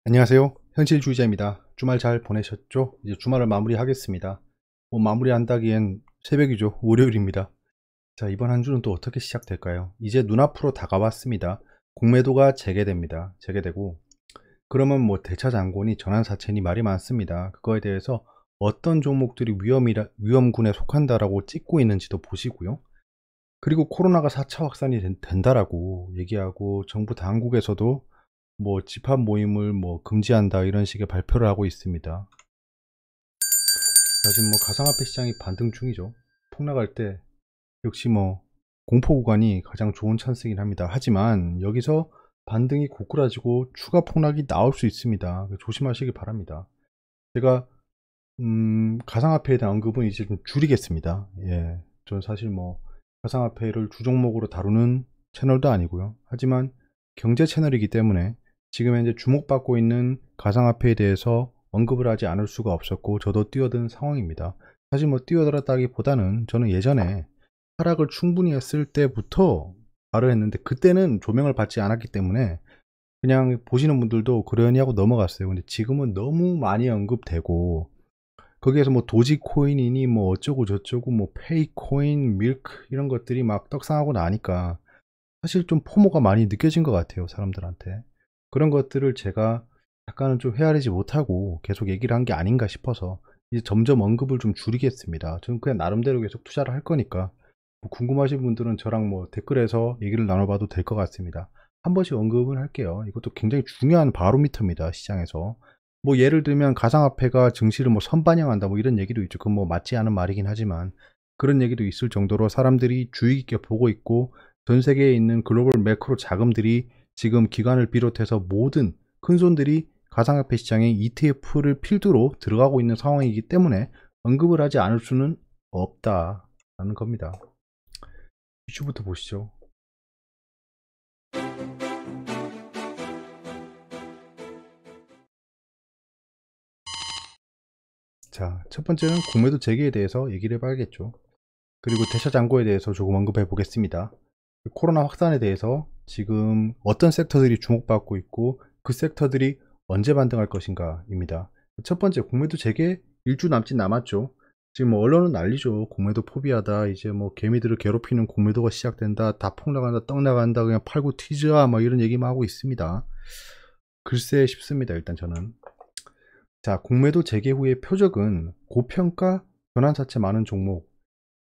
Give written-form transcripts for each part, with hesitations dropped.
안녕하세요. 현실주의자입니다. 주말 잘 보내셨죠? 이제 주말을 마무리하겠습니다. 뭐 마무리한다기엔 새벽이죠. 월요일입니다. 자, 이번 한 주는 또 어떻게 시작될까요? 이제 눈앞으로 다가왔습니다. 공매도가 재개됩니다. 재개되고 그러면 뭐 대차장고니 전환사채니 말이 많습니다. 그거에 대해서 어떤 종목들이 위험군에 속한다라고 찍고 있는지도 보시고요. 그리고 코로나가 4차 확산이 된다라고 얘기하고 정부 당국에서도 뭐 집합 모임을 뭐 금지한다 이런 식의 발표를 하고 있습니다. 사실 뭐 가상화폐 시장이 반등 중이죠. 폭락할 때 역시 뭐 공포 구간이 가장 좋은 찬스이긴 합니다. 하지만 여기서 반등이 고꾸라지고 추가 폭락이 나올 수 있습니다. 조심하시기 바랍니다. 제가 가상화폐에 대한 언급은 이제 좀 줄이겠습니다. 예, 저는 사실 뭐 가상화폐를 주종목으로 다루는 채널도 아니고요. 하지만 경제 채널이기 때문에 지금 현재 주목받고 있는 가상화폐에 대해서 언급을 하지 않을 수가 없었고 저도 뛰어든 상황입니다. 사실 뭐 뛰어들었다기보다는 저는 예전에 하락을 충분히 했을 때부터 말을 했는데 그때는 조명을 받지 않았기 때문에 그냥 보시는 분들도 그러니 하고 넘어갔어요. 근데 지금은 너무 많이 언급되고 거기에서 뭐 도지코인이니 뭐 어쩌고 저쩌고 뭐 페이코인, 밀크 이런 것들이 막 떡상하고 나니까 사실 좀 포모가 많이 느껴진 것 같아요, 사람들한테. 그런 것들을 제가 약간은 좀 헤아리지 못하고 계속 얘기를 한 게 아닌가 싶어서 이제 점점 언급을 좀 줄이겠습니다. 저는 그냥 나름대로 계속 투자를 할 거니까 뭐 궁금하신 분들은 저랑 뭐 댓글에서 얘기를 나눠봐도 될 것 같습니다. 한 번씩 언급을 할게요. 이것도 굉장히 중요한 바로미터입니다, 시장에서. 뭐 예를 들면 가상화폐가 증시를 뭐 선반영한다 뭐 이런 얘기도 있죠. 그건 뭐 맞지 않은 말이긴 하지만 그런 얘기도 있을 정도로 사람들이 주의 깊게 보고 있고 전 세계에 있는 글로벌 매크로 자금들이 지금 기관을 비롯해서 모든 큰손들이 가상화폐 시장에 ETF를 필두로 들어가고 있는 상황이기 때문에 언급을 하지 않을 수는 없다라는 겁니다. 이슈부터 보시죠. 자, 첫 번째는 공매도 재개에 대해서 얘기를 해봐야겠죠. 그리고 대차장고에 대해서 조금 언급해 보겠습니다. 코로나 확산에 대해서 지금 어떤 섹터들이 주목받고 있고 그 섹터들이 언제 반등할 것인가 입니다. 첫 번째, 공매도 재개 일주 남짓 남았죠. 지금 뭐 언론은 난리죠. 공매도 포비하다. 이제 뭐 개미들을 괴롭히는 공매도가 시작된다. 다 폭락한다. 떡 나간다. 그냥 팔고 튀자. 뭐 이런 얘기만 하고 있습니다. 글쎄 싶습니다. 일단 저는. 자, 공매도 재개 후의 표적은 고평가 전환사채 많은 종목.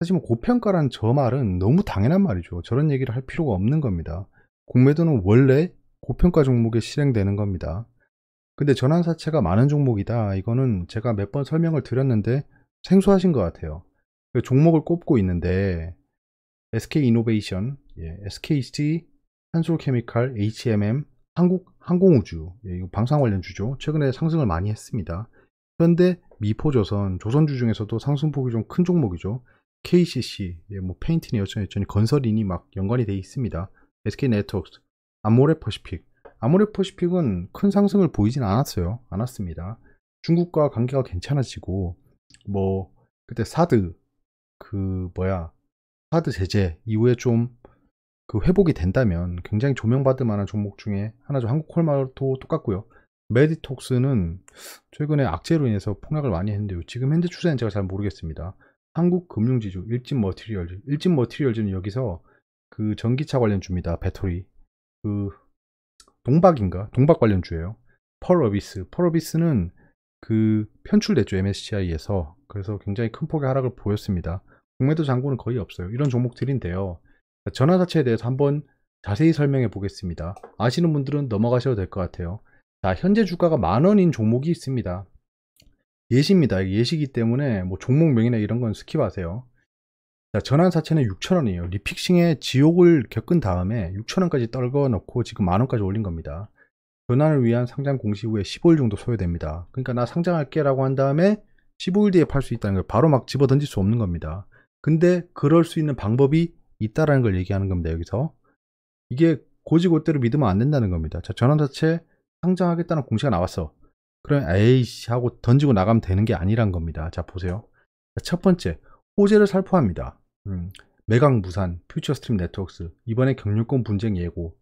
사실 뭐 고평가란 저 말은 너무 당연한 말이죠. 저런 얘기를 할 필요가 없는 겁니다. 공매도는 원래 고평가 종목에 실행되는 겁니다. 근데 전환사채가 많은 종목이다. 이거는 제가 몇 번 설명을 드렸는데 생소하신 것 같아요. 종목을 꼽고 있는데 SK이노베이션, SKC, 한솔케미칼, HMM, 한국항공우주, 이거 방산 관련주죠. 최근에 상승을 많이 했습니다. 현대, 미포조선, 조선주 중에서도 상승폭이 좀 큰 종목이죠. KCC, 뭐 페인트니 여전히 건설인이 막 연관이 돼 있습니다. SK네트워크스, 아모레퍼시픽. 아모레퍼시픽은 큰 상승을 보이진 않았습니다. 중국과 관계가 괜찮아지고 뭐 그때 사드 사드 제재 이후에 좀 그 회복이 된다면 굉장히 조명받을 만한 종목 중에 하나죠. 한국콜마도 똑같고요. 메디톡스는 최근에 악재로 인해서 폭락을 많이 했는데요. 지금 현재 추세는 제가 잘 모르겠습니다. 한국금융지주 일진머티리얼즈는 여기서 그 전기차 관련주입니다. 배터리 그 동박 관련주예요. 펄어비스는 그 편출됐죠. MSCI에서. 그래서 굉장히 큰 폭의 하락을 보였습니다. 공매도 잔고는 거의 없어요. 이런 종목들인데요. 전환사채에 대해서 한번 자세히 설명해 보겠습니다. 아시는 분들은 넘어가셔도 될 것 같아요. 자, 현재 주가가 10,000원인 종목이 있습니다. 예시입니다. 예시기 때문에 뭐 종목명이나 이런 건 스킵하세요. 자, 전환사채는 6,000원이에요. 리픽싱의 지옥을 겪은 다음에 6,000원까지 떨궈 놓고 지금 10,000원까지 올린 겁니다. 전환을 위한 상장 공시 후에 15일 정도 소요됩니다. 그러니까 나 상장할게 라고 한 다음에 15일 뒤에 팔 수 있다는 걸 바로 막 집어 던질 수 없는 겁니다. 근데 그럴 수 있는 방법이 있다라는 걸 얘기하는 겁니다. 여기서 이게 고지고대로 믿으면 안 된다는 겁니다. 자, 전환사채 상장하겠다는 공시가 나왔어. 그럼 에이씨 하고 던지고 나가면 되는 게 아니란 겁니다. 자, 보세요. 자, 첫 번째, 호재를 살포합니다. 매각 무산, 퓨처스트림 네트워크스, 이번에 경유권 분쟁 예고,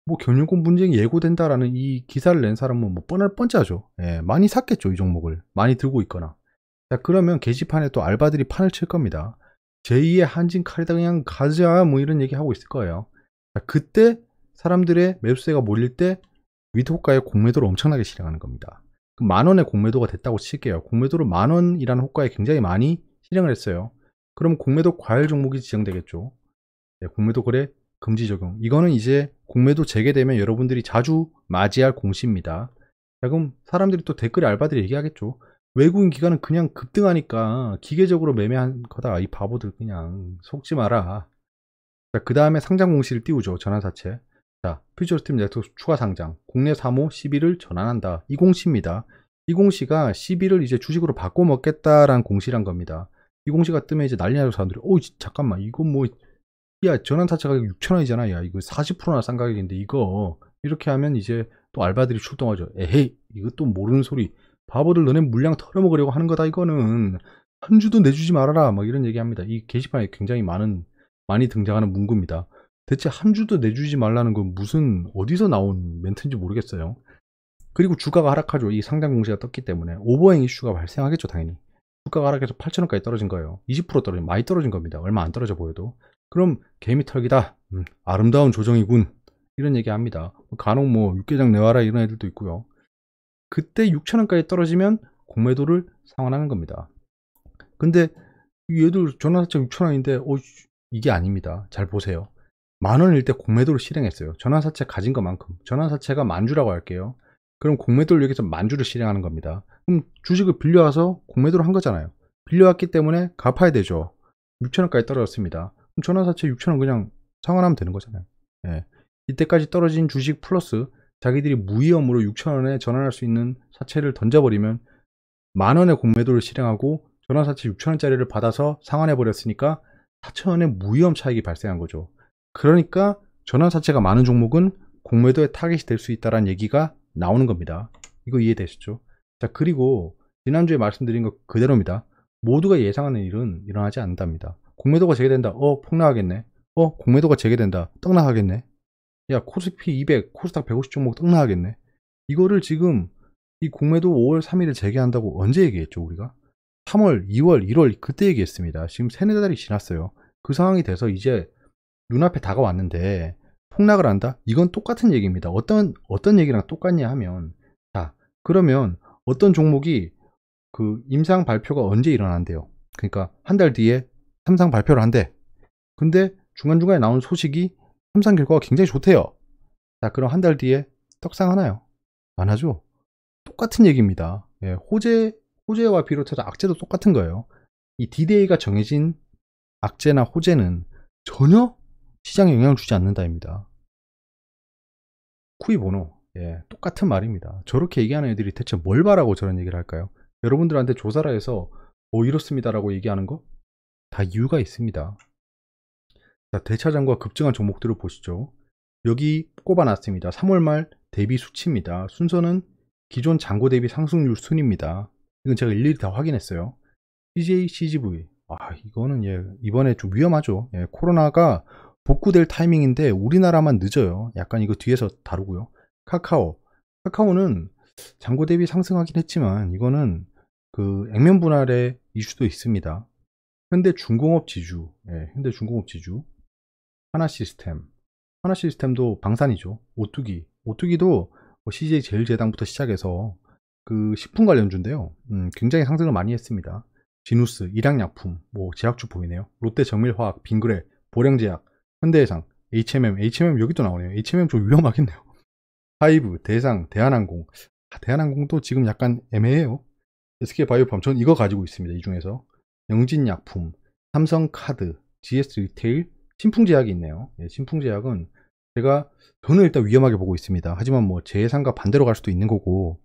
뭐 경영권 분쟁이 예고된다라는 이 기사를 낸 사람은 뭐 뻔할 뻔짜죠. 예, 많이 샀겠죠, 이 종목을. 많이 들고 있거나. 자, 그러면 게시판에 또 알바들이 판을 칠 겁니다. 제2의 한진 칼이다 그냥 가자 뭐 이런 얘기 하고 있을 거예요. 자, 그때 사람들의 매수세가 몰릴 때 위트호가의 공매도를 엄청나게 실행하는 겁니다. 만원의 공매도가 됐다고 칠게요. 공매도를 만원이라는 호가에 굉장히 많이 실행을 했어요. 그럼 공매도 과열 종목이 지정되겠죠. 네, 공매도 거래 금지 적용. 이거는 이제 공매도 재개되면 여러분들이 자주 맞이할 공시입니다. 자, 그럼 사람들이 또 댓글에 알바들이 얘기하겠죠. 외국인 기관은 그냥 급등하니까 기계적으로 매매한 거다. 이 바보들 그냥 속지 마라. 자, 그 다음에 상장 공시를 띄우죠. 전환사채. 자, 퓨처스팀 넥서스 추가 상장. 국내 3호 11을 전환한다. 이 공시입니다. 이 공시가 11을 이제 주식으로 바꿔 먹겠다라는 공시란 겁니다. 이 공시가 뜨면 이제 난리 나서 사람들이 잠깐만 이건 뭐 야, 전환사채 가격 6,000원이잖아. 야, 이거 40%나 싼 가격인데 이거 이렇게 하면 이제 또 알바들이 출동하죠. 에헤이, 이것도 모르는 소리. 바보들 너네 물량 털어먹으려고 하는 거다. 이거는 한 주도 내주지 말아라. 막 이런 얘기합니다. 이 게시판에 굉장히 많이 등장하는 문구입니다. 대체 한 주도 내주지 말라는 건 무슨 어디서 나온 멘트인지 모르겠어요. 그리고 주가가 하락하죠. 이 상장 공시가 떴기 때문에 오버행 이슈가 발생하겠죠, 당연히. 주가가 하락해서 8,000원까지 떨어진 거예요. 20% 떨어진, 많이 떨어진 겁니다. 얼마 안 떨어져 보여도. 그럼 개미 털기다. 아름다운 조정이군. 이런 얘기 합니다. 간혹 뭐 육개장 내와라 이런 애들도 있고요. 그때 6,000원까지 떨어지면 공매도를 상환하는 겁니다. 근데 얘들 전환사채 6,000원인데 이게 아닙니다. 잘 보세요. 만원일 때 공매도를 실행했어요. 전환사채 가진 것만큼. 전환사채가 만주라고 할게요. 그럼 공매도를 여기서 만주를 실행하는 겁니다. 그럼 주식을 빌려와서 공매도를 한 거잖아요. 빌려왔기 때문에 갚아야 되죠. 6,000원까지 떨어졌습니다. 그럼 전환사채 6,000원 그냥 상환하면 되는 거잖아요. 예. 이때까지 떨어진 주식 플러스 자기들이 무위험으로 6,000원에 전환할 수 있는 사채를 던져버리면 만원의 공매도를 실행하고 전환사채 6,000원짜리를 받아서 상환해 버렸으니까 4,000원의 무위험 차익이 발생한 거죠. 그러니까 전환사채가 많은 종목은 공매도의 타깃이 될 수 있다는 얘기가 나오는 겁니다. 이거 이해되시죠? 자, 그리고 지난주에 말씀드린 것 그대로입니다. 모두가 예상하는 일은 일어나지 않는답니다. 공매도가 재개된다. 폭락하겠네. 공매도가 재개된다. 떡락하겠네. 야, 코스피 200, 코스닥 150 종목 떡락하겠네. 이거를 지금 이 공매도 5월 3일에 재개한다고 언제 얘기했죠, 우리가? 3월, 2월, 1월 그때 얘기했습니다. 지금 3-4달이 지났어요. 그 상황이 돼서 이제 눈앞에 다가왔는데 폭락을 한다? 이건 똑같은 얘기입니다. 어떤 얘기랑 똑같냐 하면, 자, 그러면 어떤 종목이 그 임상 발표가 언제 일어난대요? 그러니까 한 달 뒤에 삼상 발표를 한대. 근데 중간중간에 나온 소식이 삼상 결과가 굉장히 좋대요. 자, 그럼 한 달 뒤에 떡상하나요? 안 하죠? 똑같은 얘기입니다. 예, 호재와 비롯해서 악재도 똑같은 거예요. 이 D-Day가 정해진 악재나 호재는 전혀 시장에 영향을 주지 않는다입니다. 쿠이보노. 예, 똑같은 말입니다. 저렇게 얘기하는 애들이 대체 뭘 바라고 저런 얘기를 할까요? 여러분들한테 조사를 해서 이렇습니다라고 얘기하는 거? 다 이유가 있습니다. 자, 대차장과 급증한 종목들을 보시죠. 여기 꼽아놨습니다. 3월 말 대비 수치입니다. 순서는 기존 잔고 대비 상승률 순입니다. 이건 제가 일일이 다 확인했어요. CJ, CGV. 이거는 이번에 좀 위험하죠. 코로나가 복구될 타이밍인데 우리나라만 늦어요. 약간 이거 뒤에서 다루고요. 카카오는 잔고 대비 상승하긴 했지만 이거는 그 액면 분할의 이슈도 있습니다. 현대중공업 지주, 하나시스템도 방산이죠. 오뚜기도 CJ 제일제당부터 시작해서 그 식품 관련주인데요. 굉장히 상승을 많이 했습니다. 지누스, 일양약품, 제약주 보이네요. 롯데정밀화학, 빙그레, 보령제약, 현대해상, HMM 여기도 나오네요. HMM 좀 위험하겠네요. 하이브, 대상, 대한항공. 대한항공도 지금 약간 애매해요. SK바이오팜, 전 이거 가지고 있습니다. 이 중에서 영진약품, 삼성카드, GS리테일, 신풍제약이 있네요. 신풍제약은 저는 일단 위험하게 보고 있습니다. 하지만 제 예상과 반대로 갈 수도 있는 거고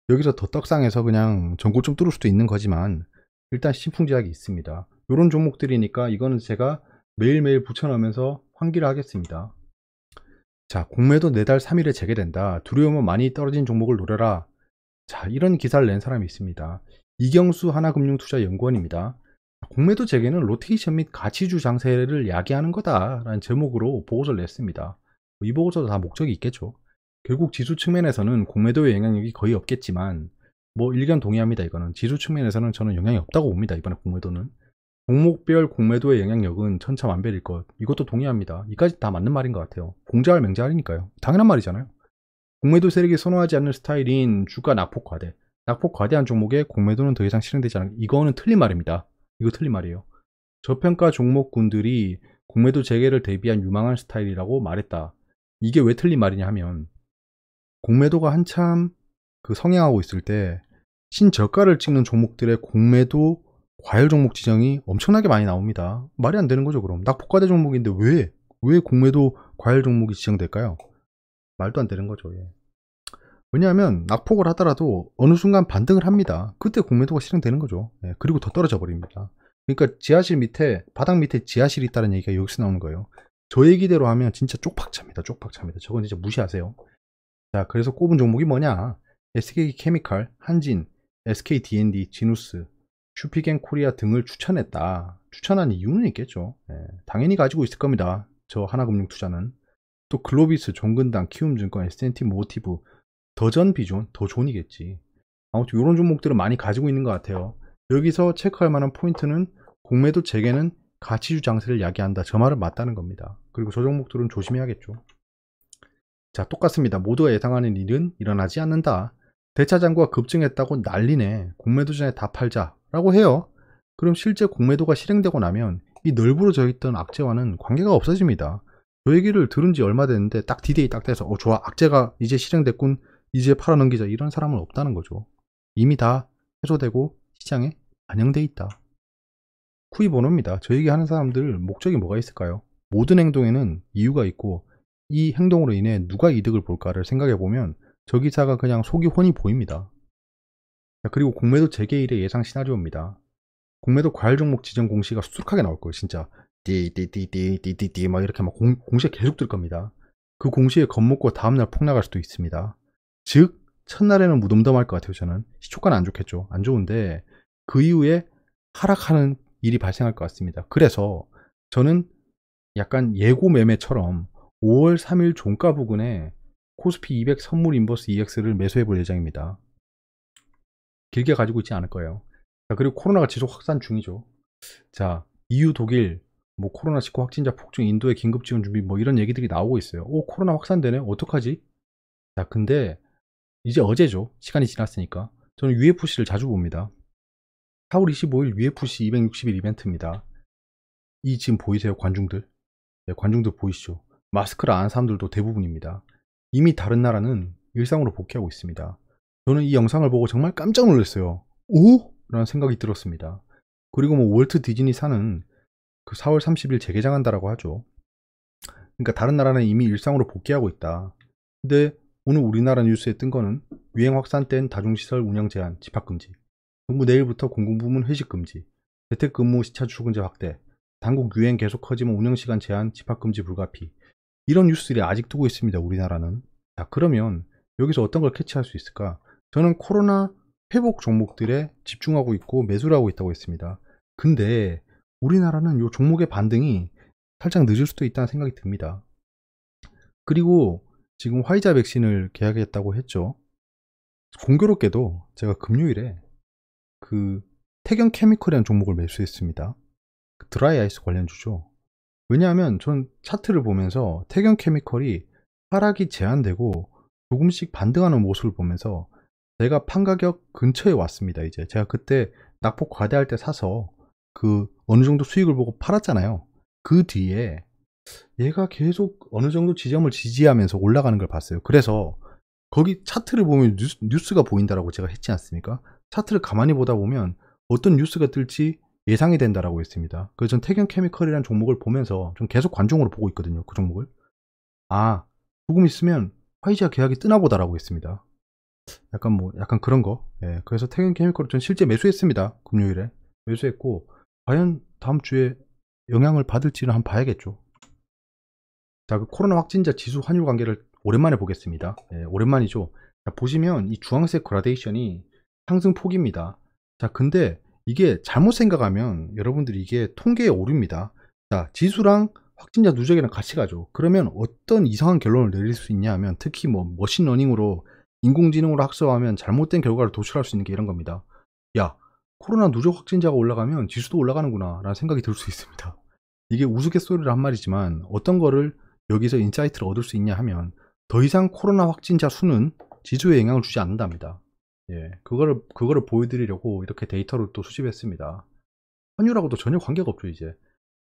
여기서 더 떡상해서 그냥 전고 좀 뚫을 수도 있는 거지만 일단 신풍제약이 있습니다. 이런 종목들이니까 이거는 제가 매일매일 붙여넣으면서 환기를 하겠습니다. 자, 공매도 4달 3일에 재개된다. 두려우면 많이 떨어진 종목을 노려라. 자, 이런 기사를 낸 사람이 있습니다. 이경수 하나금융투자연구원입니다. 공매도 재개는 로테이션 및 가치주 장세를 야기하는 거다라는 제목으로 보고서를 냈습니다. 이 보고서도 다 목적이 있겠죠. 결국 지수 측면에서는 공매도의 영향력이 거의 없겠지만 뭐 일견 동의합니다. 이거는 지수 측면에서는 저는 영향이 없다고 봅니다. 이번에 공매도는 종목별 공매도의 영향력은 천차만별일 것. 이것도 동의합니다. 이까지 다 맞는 말인 것 같아요. 공자할 맹자할이니까요. 당연한 말이잖아요. 공매도 세력이 선호하지 않는 스타일인 주가 낙폭 과대. 낙폭 과대한 종목에 공매도는 더 이상 실행되지 않는. 이거는 틀린 말입니다. 이거 틀린 말이에요. 저평가 종목군들이 공매도 재개를 대비한 유망한 스타일이라고 말했다. 이게 왜 틀린 말이냐 하면 공매도가 한참 성행하고 있을 때 신저가를 찍는 종목들의 공매도 과열 종목 지정이 엄청나게 많이 나옵니다. 말이 안 되는 거죠. 그럼 낙폭과대 종목인데 왜 공매도 과열 종목이 지정될까요? 말도 안 되는 거죠. 예. 왜냐하면 낙폭을 하더라도 어느 순간 반등을 합니다. 그때 공매도가 실행되는 거죠. 예. 그리고 더 떨어져 버립니다. 그러니까 지하실 밑에 바닥 밑에 지하실이 있다는 얘기가 여기서 나오는 거예요. 저 얘기대로 하면 진짜 쪽박차입니다. 쪽박차입니다. 저건 진짜 무시하세요. 자, 그래서 꼽은 종목이 뭐냐? SK케미칼, 한진, SKD&D, 지누스, 슈피겐 코리아 등을 추천했다. 추천한 이유는 있겠죠. 예, 당연히 가지고 있을 겁니다. 저 하나금융투자는. 또 글로비스, 종근당, 키움증권, S&T 모티브, 더전 비존, 더존이겠지. 아무튼 이런 종목들은 많이 가지고 있는 것 같아요. 여기서 체크할 만한 포인트는 공매도 재개는 가치주 장세를 야기한다. 저 말은 맞다는 겁니다. 그리고 저 종목들은 조심해야겠죠. 자, 똑같습니다. 모두가 예상하는 일은 일어나지 않는다. 대차장구가 급증했다고 난리네. 공매도 전에 다 팔자 라고 해요. 그럼 실제 공매도가 실행되고 나면 이 널브러져 있던 악재와는 관계가 없어집니다. 저 얘기를 들은 지 얼마 됐는데 딱 디데이 딱 돼서 좋아, 악재가 이제 실행됐군, 이제 팔아넘기자, 이런 사람은 없다는 거죠. 이미 다 해소되고 시장에 반영돼 있다. 쿠이보노입니다. 저 얘기하는 사람들 목적이 뭐가 있을까요? 모든 행동에는 이유가 있고 이 행동으로 인해 누가 이득을 볼까를 생각해보면 저 기사가 그냥 속이 훤히 보입니다. 자, 그리고 공매도 재개일의 예상 시나리오입니다. 공매도 과열 종목 지정 공시가 수특하게 나올 거예요. 진짜 띠띠띠띠띠띠띠 막 이렇게 막 공시가 계속 뜰 겁니다. 그 공시에 겁먹고 다음날 폭락할 수도 있습니다. 즉 첫날에는 무덤덤할 것 같아요. 저는 시초가는 안 좋겠죠. 안 좋은데 그 이후에 하락하는 일이 발생할 것 같습니다. 그래서 저는 약간 예고 매매처럼 5월 3일 종가 부근에 코스피 200 선물 인버스 EX를 매수해 볼 예정입니다. 길게 가지고 있지 않을 거예요. 자, 그리고 코로나가 지속 확산 중이죠. 자, EU 독일 뭐 코로나19 확진자 폭증, 인도의 긴급 지원 준비 뭐 이런 얘기들이 나오고 있어요. 코로나 확산되네. 어떡하지? 자, 근데 이제 어제죠. 시간이 지났으니까. 저는 UFC를 자주 봅니다. 4월 25일 UFC 260일 이벤트입니다. 이 지금 보이세요? 관중들. 네, 관중들 보이시죠? 마스크를 안 한 사람들도 대부분입니다. 이미 다른 나라는 일상으로 복귀하고 있습니다. 저는 이 영상을 보고 정말 깜짝 놀랐어요. 오? 라는 생각이 들었습니다. 그리고 뭐 월트 디즈니사는 그 4월 30일 재개장한다라고 하죠. 그러니까 다른 나라는 이미 일상으로 복귀하고 있다. 근데 오늘 우리나라 뉴스에 뜬 거는 유행 확산된 다중시설 운영 제한, 집합금지, 정부 내일부터 공공부문 회식금지, 재택근무 시차 출근제 확대, 당국 유행 계속 커지면 운영시간 제한, 집합금지 불가피, 이런 뉴스들이 아직 뜨고 있습니다. 우리나라는. 자, 그러면 여기서 어떤 걸 캐치할 수 있을까? 저는 코로나 회복 종목들에 집중하고 있고 매수를 하고 있다고 했습니다. 근데 우리나라는 이 종목의 반등이 살짝 늦을 수도 있다는 생각이 듭니다. 그리고 지금 화이자 백신을 계약했다고 했죠. 공교롭게도 제가 금요일에 그 태경 케미컬이라는 종목을 매수했습니다. 드라이 아이스 관련주죠. 왜냐하면 전 차트를 보면서 태경 케미컬이 하락이 제한되고 조금씩 반등하는 모습을 보면서 내가 판 가격 근처에 왔습니다. 이제 제가 그때 낙폭 과대할 때 사서 그 어느 정도 수익을 보고 팔았잖아요. 그 뒤에 얘가 계속 어느 정도 지점을 지지하면서 올라가는 걸 봤어요. 그래서 거기 차트를 보면 뉴스가 보인다라고 제가 했지 않습니까? 차트를 가만히 보다 보면 어떤 뉴스가 뜰지 예상이 된다라고 했습니다. 그래서 전 태경 케미컬이라는 종목을 보면서 좀 계속 관종으로 보고 있거든요. 그 종목을. 조금 있으면 화이자 계약이 뜨나 보다라고 했습니다. 약간 그런 거. 예, 그래서 태경 케미컬을 전 실제 매수했습니다. 금요일에. 매수했고, 과연 다음 주에 영향을 받을지는 한번 봐야겠죠. 자, 그 코로나 확진자 지수 환율 관계를 오랜만에 보겠습니다. 예, 오랜만이죠. 자, 보시면 이 주황색 그라데이션이 상승폭입니다. 자, 근데 이게 잘못 생각하면 여러분들이 이게 통계의 오류입니다. 자, 지수랑 확진자 누적이랑 같이 가죠. 그러면 어떤 이상한 결론을 내릴 수 있냐 하면, 특히 뭐 머신러닝으로 인공지능으로 학습하면 잘못된 결과를 도출할 수 있는 게 이런 겁니다. 야, 코로나 누적 확진자가 올라가면 지수도 올라가는구나 라는 생각이 들 수 있습니다. 이게 우스갯소리를 한 말이지만 어떤 거를 여기서 인사이트를 얻을 수 있냐 하면, 더 이상 코로나 확진자 수는 지수에 영향을 주지 않는답니다. 예, 그거를 보여드리려고 이렇게 데이터를 또 수집했습니다. 환율하고도 전혀 관계가 없죠. 이제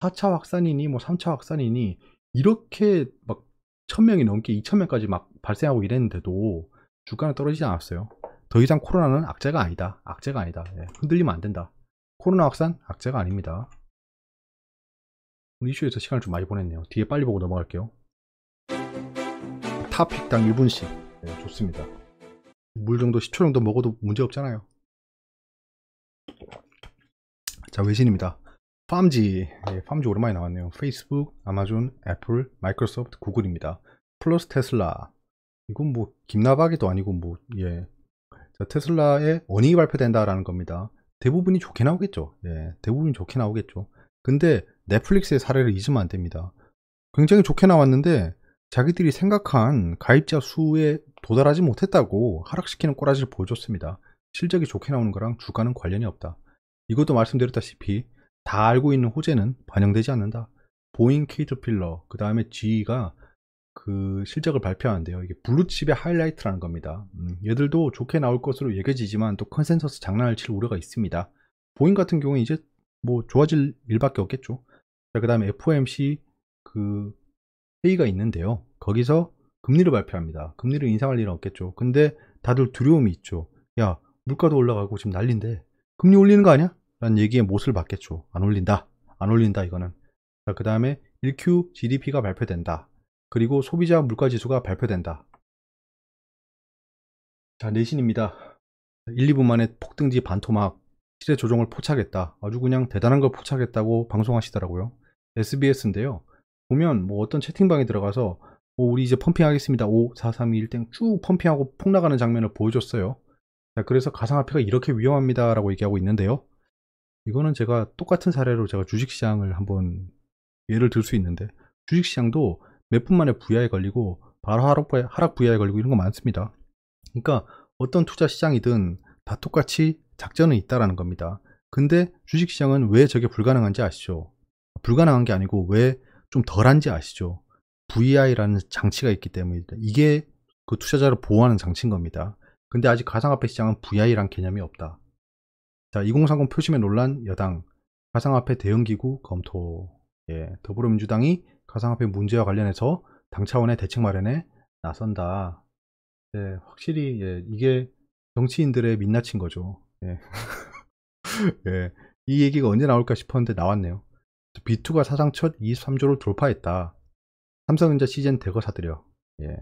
4차 확산이니 뭐 3차 확산이니 이렇게 막 1000명이 넘게 2000명까지 막 발생하고 이랬는데도 주가는 떨어지지 않았어요. 더 이상 코로나는 악재가 아니다. 악재가 아니다. 예, 흔들리면 안 된다. 코로나 확산 악재가 아닙니다. 이슈에서 시간을 좀 많이 보냈네요. 뒤에 빨리 보고 넘어갈게요. 타픽당 1분씩. 네, 좋습니다. 물 정도 10초 정도 먹어도 문제 없잖아요. 자, 외신입니다. 팜지. 예, 팜지 오랜만에 나왔네요. 페이스북, 아마존, 애플, 마이크로소프트, 구글입니다. 플러스 테슬라. 이건 뭐 김나박이도 아니고 뭐, 예. 자, 테슬라의 어닝이 발표된다라는 겁니다. 대부분이 좋게 나오겠죠. 예, 대부분이 좋게 나오겠죠. 근데 넷플릭스의 사례를 잊으면 안 됩니다. 굉장히 좋게 나왔는데 자기들이 생각한 가입자 수에 도달하지 못했다고 하락시키는 꼬라지를 보여줬습니다. 실적이 좋게 나오는 거랑 주가는 관련이 없다. 이것도 말씀드렸다시피 다 알고 있는 호재는 반영되지 않는다. 보잉, 케이터필러, 그 다음에 GE가 그 실적을 발표하는데요. 이게 블루칩의 하이라이트라는 겁니다. 얘들도 좋게 나올 것으로 여겨지지만 또 컨센서스 장난을 칠 우려가 있습니다. 보잉 같은 경우는 이제 뭐 좋아질 일밖에 없겠죠. 자, 그 다음에 FOMC 그 회의가 있는데요. 거기서 금리를 발표합니다. 금리를 인상할 일은 없겠죠. 근데 다들 두려움이 있죠. 야, 물가도 올라가고 지금 난리인데 금리 올리는 거 아니야? 라는 얘기에 못을 받겠죠. 안 올린다. 안 올린다 이거는. 자, 그 다음에 1Q GDP가 발표된다. 그리고 소비자 물가지수가 발표된다. 자, 내신입니다. 1, 2분 만에 폭등지 반토막, 시세 조정을 포착했다. 아주 그냥 대단한 걸 포착했다고 방송하시더라고요. SBS인데요. 보면 뭐 어떤 채팅방에 들어가서 우리 이제 펌핑하겠습니다. 5, 4, 3, 2, 1땡 쭉 펌핑하고 폭 나가는 장면을 보여줬어요. 자, 그래서 가상화폐가 이렇게 위험합니다 라고 얘기하고 있는데요. 이거는 제가 똑같은 사례로 제가 주식시장을 한번 예를 들 수 있는데, 주식시장도 몇 분 만에 부야에 걸리고 바로 하락 부야에 걸리고 이런 거 많습니다. 그러니까 어떤 투자 시장이든 다 똑같이 작전은 있다라는 겁니다. 근데 주식시장은 왜 저게 불가능한지 아시죠? 불가능한 게 아니고 왜 좀 덜한지 아시죠? VI라는 장치가 있기 때문입니다. 이게 그 투자자를 보호하는 장치인 겁니다. 근데 아직 가상화폐 시장은 VI란 개념이 없다. 자, 2030 표심의 논란 여당, 가상화폐 대응기구 검토. 예, 더불어민주당이 가상화폐 문제와 관련해서 당 차원의 대책 마련에 나선다. 예, 확실히 예, 이게 정치인들의 민낯인 거죠. 예. 예, 이 얘기가 언제 나올까 싶었는데 나왔네요. B2가 사상 첫 23조를 돌파했다. 삼성전자 시젠 대거 사들여. 예.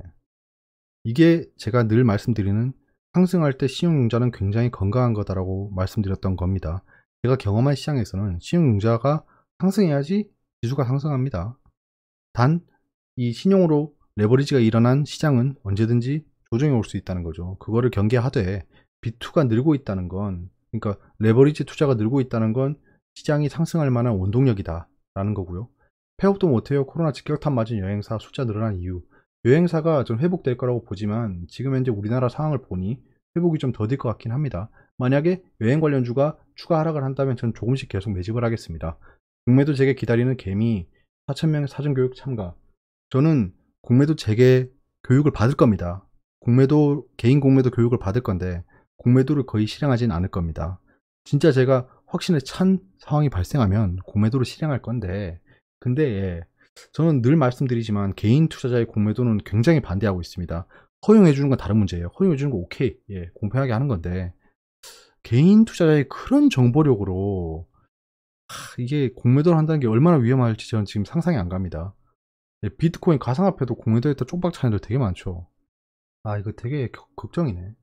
이게 제가 늘 말씀드리는 상승할 때 신용융자는 굉장히 건강한 거다라고 말씀드렸던 겁니다. 제가 경험한 시장에서는 신용융자가 상승해야지 지수가 상승합니다. 단, 이 신용으로 레버리지가 일어난 시장은 언제든지 조정이 올 수 있다는 거죠. 그거를 경계하되 B2가 늘고 있다는 건, 그러니까 레버리지 투자가 늘고 있다는 건 시장이 상승할 만한 원동력이다 라는 거고요. 폐업도 못해요. 코로나 직격탄 맞은 여행사 숫자 늘어난 이유. 여행사가 좀 회복될 거라고 보지만 지금 현재 우리나라 상황을 보니 회복이 좀 더딜 것 같긴 합니다. 만약에 여행 관련주가 추가 하락을 한다면 저는 조금씩 계속 매집을 하겠습니다. 공매도 재개 기다리는 개미 4,000명의 사전교육 참가. 저는 공매도 재개 교육을 받을 겁니다. 개인 공매도 교육을 받을 건데 공매도를 거의 실행하진 않을 겁니다. 진짜 제가 확신에 찬 상황이 발생하면 공매도를 실행할 건데, 근데 예, 저는 늘 말씀드리지만 개인 투자자의 공매도는 굉장히 반대하고 있습니다. 허용해 주는 건 다른 문제예요. 허용해 주는 거 오케이. 예, 공평하게 하는 건데 개인 투자자의 그런 정보력으로 이게 공매도를 한다는 게 얼마나 위험할지 저는 지금 상상이 안 갑니다. 예, 비트코인 가상화폐도 공매도했다 쪽박 차는 애들 되게 많죠. 아, 이거 되게 걱정이네.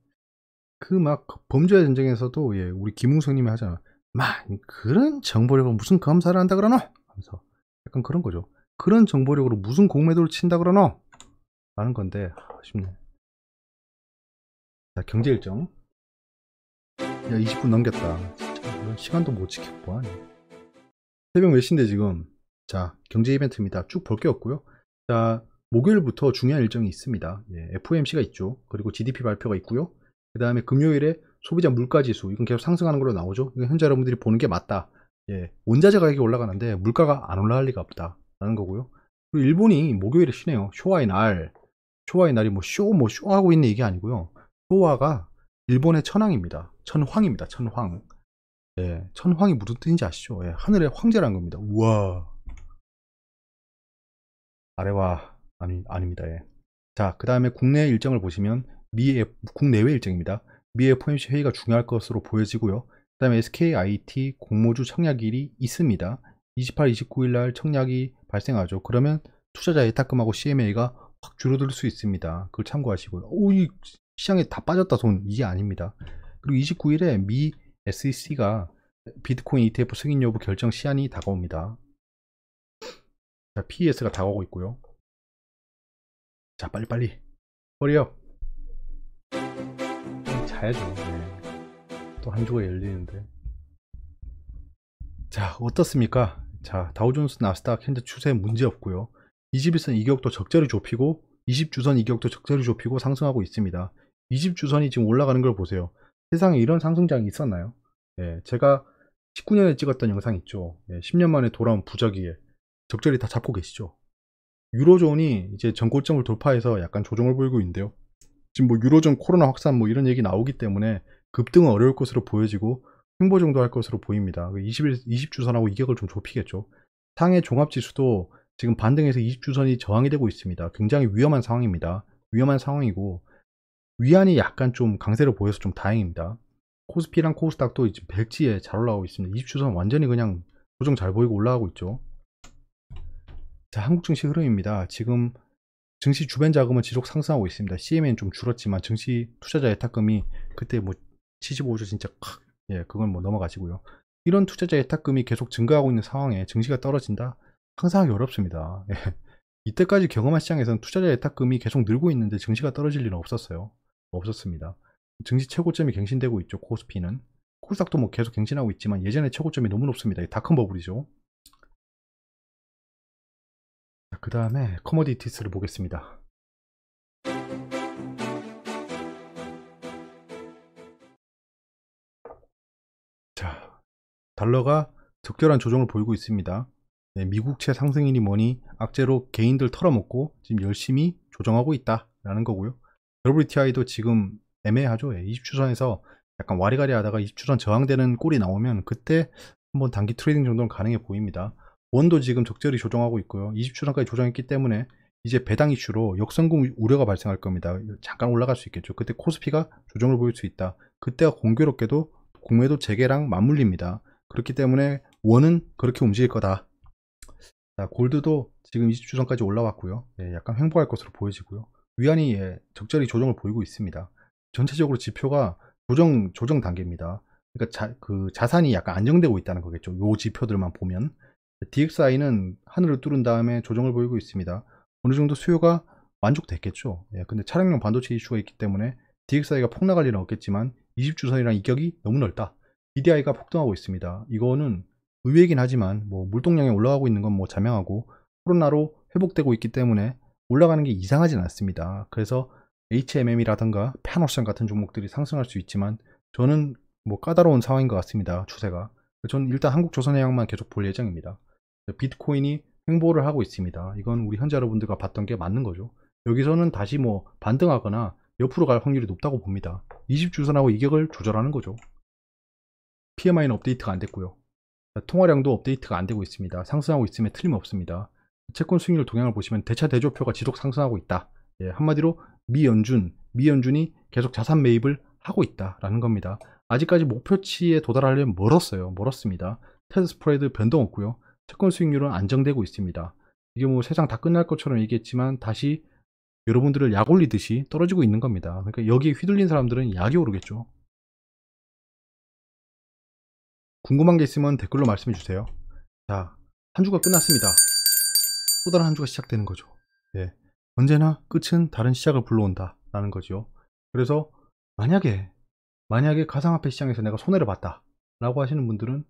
그 막 범죄 전쟁에서도 예, 우리 김웅성님이 하잖아. 막 그런 정보력으로 무슨 검사를 한다 그러노? 하면서 약간 그런 거죠. 그런 정보력으로 무슨 공매도를 친다 그러노? 라는 건데 아쉽네. 자, 경제 일정. 야, 20분 넘겼다. 진짜 이런 시간도 못 지키고 뭐하냐. 새벽 몇 시인데 지금 자, 경제 이벤트입니다. 쭉 볼 게 없고요. 자, 목요일부터 중요한 일정이 있습니다. 예, FOMC가 있죠. 그리고 GDP 발표가 있고요. 그 다음에 금요일에 소비자 물가지수, 이건 계속 상승하는 걸로 나오죠. 이건 현재 여러분들이 보는 게 맞다. 예, 원자재 가격이 올라가는데 물가가 안 올라갈 리가 없다라는 거고요. 그리고 일본이 목요일에 쉬네요. 쇼와의 날. 쇼와의 날이 뭐 쇼하고 있는 얘기 아니고요. 쇼와가 일본의 천황입니다. 천황입니다. 천황. 예, 천황이 무슨 뜻인지 아시죠? 예, 하늘의 황제라는 겁니다. 우와. 아래와 아닙니다. 예. 자, 그 다음에 국내 일정을 보시면 국내외 일정입니다. 미 FOMC 회의가 중요할 것으로 보여지고요. 그 다음에 SKIT 공모주 청약일이 있습니다. 28, 29일 날 청약이 발생하죠. 그러면 투자자 예탁금하고 CMA가 확 줄어들 수 있습니다. 그걸 참고하시고요. 이 시장에 다 빠졌다 손, 이게 아닙니다. 그리고 29일에 미 SEC가 비트코인 ETF 승인 여부 결정 시한이 다가옵니다. 자, PES가 다가오고 있고요. 자, 빨리빨리 허리업. 자야죠. 네. 또 한 주가 열리는데. 자, 어떻습니까? 자, 다우존스 나스닥 현재 추세 문제 없고요. 21선 이격도 적절히 좁히고 20주선 이격도 적절히 좁히고 상승하고 있습니다. 20주선이 지금 올라가는 걸 보세요. 세상에 이런 상승장이 있었나요? 예, 제가 19년에 찍었던 영상 있죠. 예, 10년 만에 돌아온 부작위에 적절히 다 잡고 계시죠. 유로존이 이제 전고점을 돌파해서 약간 조정을 보이고 있는데요. 지금 뭐 유로존 코로나 확산 뭐 이런 얘기 나오기 때문에 급등은 어려울 것으로 보여지고 횡보 정도 할 것으로 보입니다. 20주선하고 이격을 좀 좁히겠죠. 상해 종합지수도 지금 반등해서 20주선이 저항이 되고 있습니다. 굉장히 위험한 상황입니다. 위험한 상황이고 위안이 약간 좀 강세로 보여서 좀 다행입니다. 코스피랑 코스닥도 이제 백지에 잘 올라가고 있습니다. 20주선 완전히 그냥 조정 잘 보이고 올라가고 있죠. 자, 한국 증시 흐름입니다. 지금 증시 주변 자금은 지속 상승하고 있습니다. CMA는 좀 줄었지만 증시 투자자 예탁금이 그때 뭐 75조 진짜 예, 그건 뭐 넘어가시고요. 이런 투자자 예탁금이 계속 증가하고 있는 상황에 증시가 떨어진다? 상상하기 어렵습니다. 예. 이때까지 경험한 시장에서는 투자자 예탁금이 계속 늘고 있는데 증시가 떨어질 일은 없었어요. 없었습니다. 증시 최고점이 갱신되고 있죠. 코스피는. 코스닥도 뭐 계속 갱신하고 있지만 예전에 최고점이 너무 높습니다. 다 큰 버블이죠. 그 다음에 커머디티스를 보겠습니다. 자, 달러가 적절한 조정을 보이고 있습니다. 네, 미국채 상승이니 뭐니 악재로 개인들 털어먹고 지금 열심히 조정하고 있다라는 거고요. WTI도 지금 애매하죠. 20주선에서 약간 와리가리 하다가 20주선 저항되는 꼴이 나오면 그때 한번 단기 트레이딩 정도는 가능해 보입니다. 원도 지금 적절히 조정하고 있고요. 20주선까지 조정했기 때문에 이제 배당 이슈로 역성공 우려가 발생할 겁니다. 잠깐 올라갈 수 있겠죠. 그때 코스피가 조정을 보일 수 있다. 그때가 공교롭게도 공매도 재개랑 맞물립니다. 그렇기 때문에 원은 그렇게 움직일 거다. 자, 골드도 지금 20주선까지 올라왔고요. 예, 약간 횡보할 것으로 보여지고요. 위안이 적절히 조정을 보이고 있습니다. 전체적으로 지표가 조정 단계입니다. 그러니까 자산이 약간 안정되고 있다는 거겠죠. 요 지표들만 보면. DXI는 하늘을 뚫은 다음에 조정을 보이고 있습니다. 어느 정도 수요가 만족됐겠죠. 예, 근데 차량용 반도체 이슈가 있기 때문에 DXI가 폭락할 일은 없겠지만 20주선이랑 이격이 너무 넓다. BDI가 폭등하고 있습니다. 이거는 의외이긴 하지만 뭐 물동량이 올라가고 있는 건 뭐 자명하고 코로나로 회복되고 있기 때문에 올라가는 게 이상하진 않습니다. 그래서 HMM이라든가 패너션 같은 종목들이 상승할 수 있지만 저는 뭐 까다로운 상황인 것 같습니다. 추세가. 저는 일단 한국조선해양만 계속 볼 예정입니다. 비트코인이 횡보를 하고 있습니다. 이건 우리 현재 여러분들과 봤던 게 맞는 거죠. 여기서는 다시 뭐 반등하거나 옆으로 갈 확률이 높다고 봅니다. 20주선하고 이격을 조절하는 거죠. PMI는 업데이트가 안 됐고요. 통화량도 업데이트가 안 되고 있습니다. 상승하고 있음에 틀림없습니다. 채권 수익률 동향을 보시면 대차 대조표가 지속 상승하고 있다. 예, 한마디로 미연준이 계속 자산 매입을 하고 있다라는 겁니다. 아직까지 목표치에 도달하려면 멀었습니다. 테드 스프레드 변동 없고요. 채권 수익률은 안정되고 있습니다. 이게 뭐 세상 다 끝날 것처럼 얘기했지만 다시 여러분들을 약 올리듯이 떨어지고 있는 겁니다. 그러니까 여기에 휘둘린 사람들은 약이 오르겠죠. 궁금한 게 있으면 댓글로 말씀해 주세요. 자, 한 주가 끝났습니다. 또 다른 한 주가 시작되는 거죠. 예. 언제나 끝은 다른 시작을 불러온다 라는 거죠. 그래서 만약에 가상화폐 시장에서 내가 손해를 봤다 라고 하시는 분들은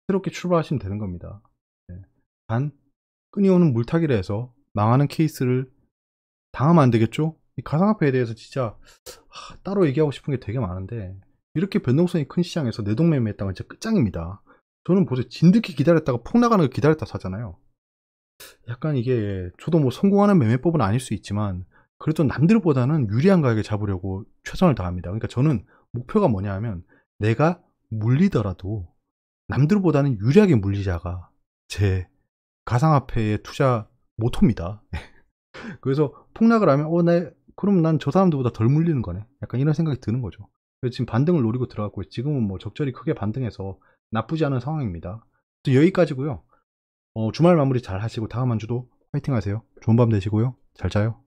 새롭게 출발하시면 되는 겁니다. 예. 단 끊이오는 물타기를 해서 망하는 케이스를 당하면 안 되겠죠? 이 가상화폐에 대해서 진짜 따로 얘기하고 싶은 게 되게 많은데, 이렇게 변동성이 큰 시장에서 내동매매했다면 진짜 끝장입니다. 저는 보세요. 진득히 기다렸다가 폭 나가는 걸 기다렸다 사잖아요. 약간 이게 저도 뭐 성공하는 매매법은 아닐 수 있지만 그래도 남들보다는 유리한 가격에 잡으려고 최선을 다합니다. 그러니까 저는 목표가 뭐냐 하면 내가 물리더라도 남들보다는 유리하게 물리자가 제 가상화폐의 투자 모토입니다. 그래서 폭락을 하면 그럼 난 저 사람들보다 덜 물리는 거네. 약간 이런 생각이 드는 거죠. 그래서 지금 반등을 노리고 들어갔고 지금은 뭐 적절히 크게 반등해서 나쁘지 않은 상황입니다. 또 여기까지고요. 주말 마무리 잘 하시고 다음 한 주도 화이팅 하세요. 좋은 밤 되시고요. 잘 자요.